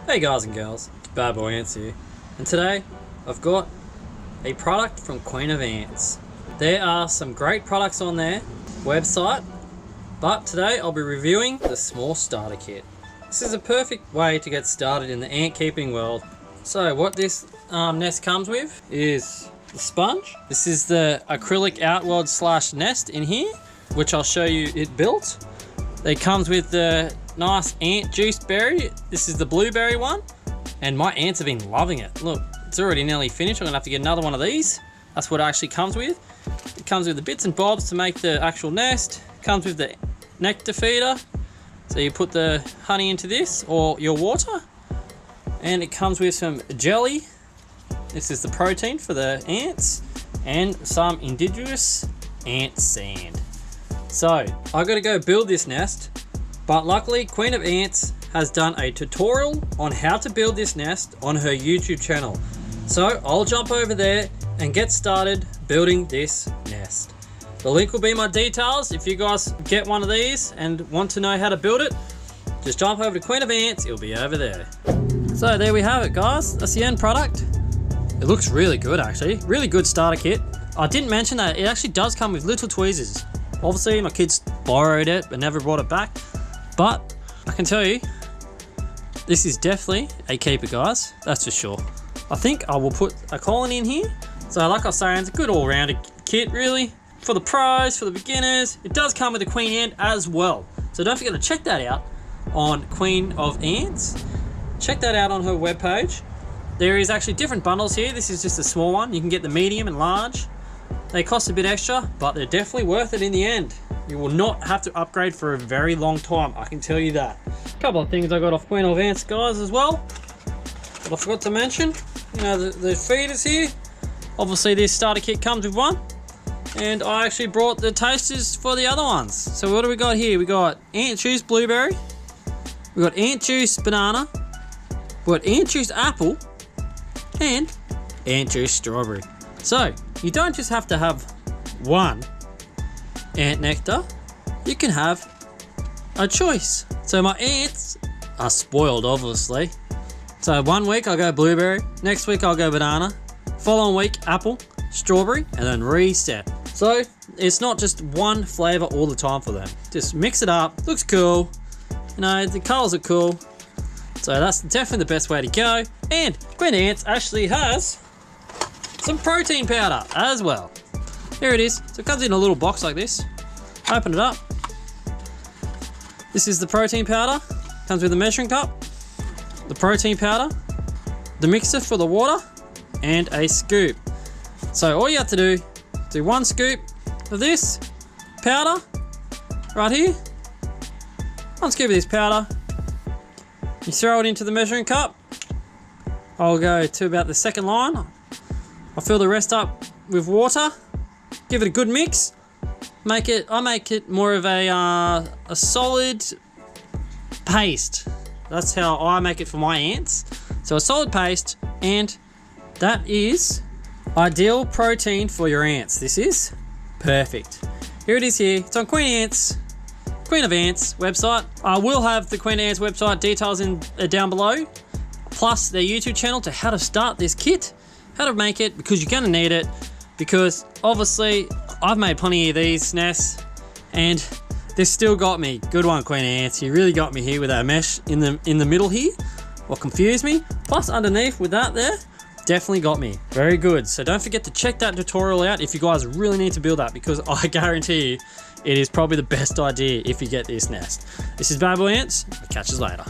Hey guys and girls, it's BadBoyAnts here, and today I've got a product from Queen of Ants. There are some great products on their website, but today I'll be reviewing the small starter kit. This is a perfect way to get started in the ant keeping world. So what this nest comes with is the sponge. This is the acrylic outward / nest in here, which I'll show you it built. It comes with the nice ant juice berry. This is the blueberry one, and my ants have been loving it. Look, it's already nearly finished. I'm gonna have to get another one of these. That's what it actually comes with. It comes with the bits and bobs to make the actual nest. It comes with the nectar feeder, so you put the honey into this or your water, and it comes with some jelly. This is the protein for the ants, and some indigenous ant sand. So I gotta go build this nest, but luckily Queen of Ants has done a tutorial on how to build this nest on her YouTube channel. So I'll jump over there and get started building this nest. The link will be in my details. If you guys get one of these and want to know how to build it, just jump over to Queen of Ants, it'll be over there. So there we have it, guys. That's the end product. It looks really good, actually. Really good starter kit. I didn't mention that it actually does come with little tweezers. Obviously my kids borrowed it but never brought it back, but I can tell you this is definitely a keeper, guys, that's for sure. I think I will put a colony in here. So like I was saying, it's a good all-rounded kit really, for the pros, for the beginners. It does come with a queen ant as well, so don't forget to check that out on Queen of Ants. Check that out on her webpage. There is actually different bundles here. This is just a small one. You can get the medium and large. They cost a bit extra, but they're definitely worth it in the end. You will not have to upgrade for a very long time, I can tell you that. A couple of things I got off Queen of Ants, guys, as well. But I forgot to mention, you know, the feeders here. Obviously this starter kit comes with one, and I actually brought the tasters for the other ones. So what do we got here? We got ant juice blueberry, we got ant juice banana, we got ant juice apple, and ant juice strawberry. So you don't just have to have one ant nectar, you can have a choice. So my ants are spoiled, obviously. So one week I'll go blueberry, next week I'll go banana, following week apple, strawberry, and then reset. So it's not just one flavor all the time for them. Just mix it up, looks cool, you know, the colors are cool. So that's definitely the best way to go. And Queen of Ants actually has some protein powder as well. Here it is. So it comes in a little box like this. Open it up. This is the protein powder. Comes with a measuring cup, the protein powder, the mixer for the water, and a scoop. So all you have to do one scoop of this powder right here. One scoop of this powder. You throw it into the measuring cup. I'll go to about the second line. I'll fill the rest up with water. Give it a good mix. I make it more of a solid paste. That's how I make it for my ants. So a solid paste, and that is ideal protein for your ants. This is perfect. Here it is here. It's on Queen of Ants website. I will have the Queen of Ants website details in down below, plus their YouTube channel to how to start this kit, how to make it, because you're gonna need it, because obviously I've made plenty of these nests and they've still got me. Good one, Queen of Ants. You really got me here with that mesh in the middle here. What confused me, plus underneath with that there, definitely got me. Very good. So don't forget to check that tutorial out if you guys really need to build that, because I guarantee you it is probably the best idea if you get this nest. This is BadBoyAnts. I'll catch you later.